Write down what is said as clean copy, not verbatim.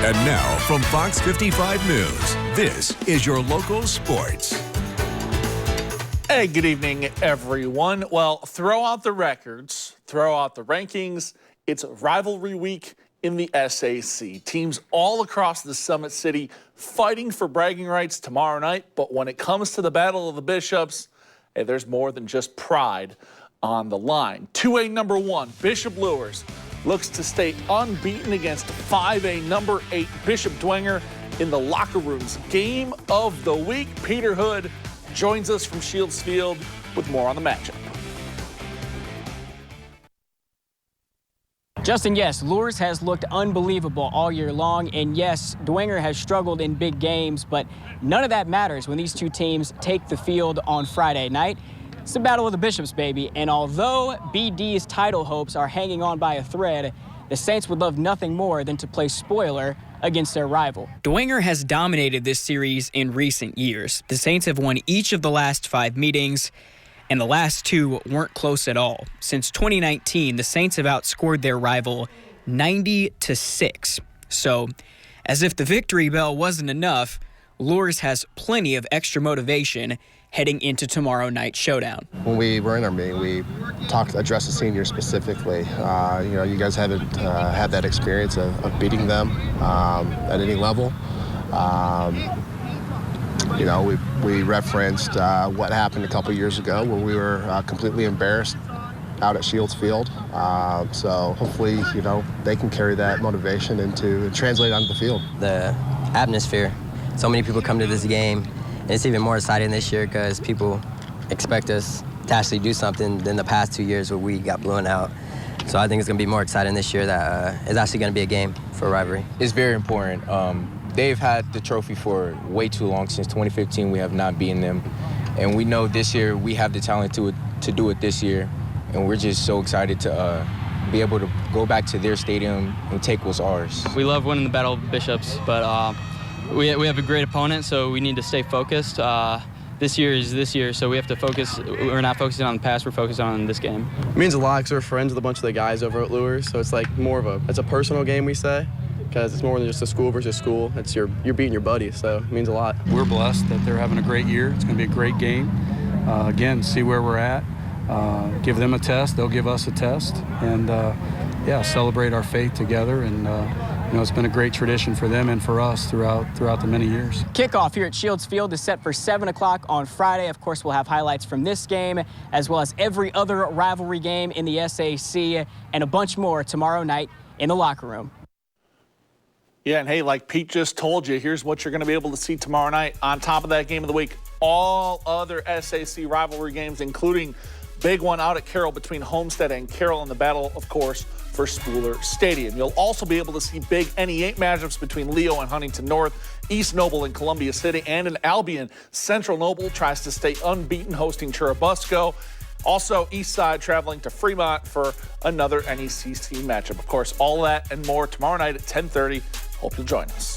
And now from Fox 55 News, this is your local sports. Hey, good evening, everyone. Well, throw out the records, throw out the rankings. It's rivalry week in the SAC. Teams all across the Summit City fighting for bragging rights tomorrow night. But when it comes to the Battle of the Bishops, hey, there's more than just pride on the line. 2A number 1, Bishop Luers looks to stay unbeaten against 5A number 8, Bishop Dwenger in the locker room's game of the week. Peter Hood joins us from Shields Field with more on the matchup. Justin, yes, Luers has looked unbelievable all year long, and yes, Dwenger has struggled in big games, but none of that matters when these two teams take the field on Friday night. It's the Battle of the Bishops, baby, and although BD's title hopes are hanging on by a thread, the Saints would love nothing more than to play spoiler against their rival. Dwenger has dominated this series in recent years. The Saints have won each of the last 5 meetings, and the last 2 weren't close at all. Since 2019, the Saints have outscored their rival 90-6. So, as if the victory bell wasn't enough, Luers has plenty of extra motivation heading into tomorrow night's showdown. When we were in our meeting, we addressed the seniors specifically. You guys haven't had that experience of beating them at any level. We referenced what happened a couple years ago where we were completely embarrassed out at Shields Field. So hopefully, they can carry that motivation and translate onto the field. The atmosphere. So many people come to this game. And it's even more exciting this year because people expect us to actually do something than the past 2 years where we got blown out. So I think it's going to be more exciting this year that it's actually going to be a game for a rivalry. It's very important. They've had the trophy for way too long. Since 2015, we have not beaten them. And we know this year we have the talent to do it this year. And we're just so excited to be able to go back to their stadium and take what's ours. We love winning the Battle of the Bishops, but we have a great opponent, so we need to stay focused. This year is this year, so we have to focus. We're not focusing on the past, we're focused on this game. It means a lot because we're friends with a bunch of the guys over at Luers, so it's like more of it's a personal game, we say, because it's more than just a school versus school. It's you're beating your buddies, so it means a lot. We're blessed that they're having a great year. It's going to be a great game. Again, see where we're at. Give them a test, they'll give us a test, and celebrate our faith together. And it's been a great tradition for them and for us throughout the many years. Kickoff here at Shields Field is set for 7 o'clock on Friday. Of course, we'll have highlights from this game as well as every other rivalry game in the SAC and a bunch more tomorrow night in the locker room. Yeah, and hey, like Pete just told you, here's what you're going to be able to see tomorrow night. On top of that game of the week, all other SAC rivalry games, including big one out at Carroll between Homestead and Carroll in the battle, of course, for Spooler Stadium. You'll also be able to see big NE8 matchups between Leo and Huntington North, East Noble and Columbia City, and in Albion, Central Noble tries to stay unbeaten hosting Churubusco. Also, East Side traveling to Fremont for another NECC matchup. Of course, all that and more tomorrow night at 10:30. Hope you'll join us.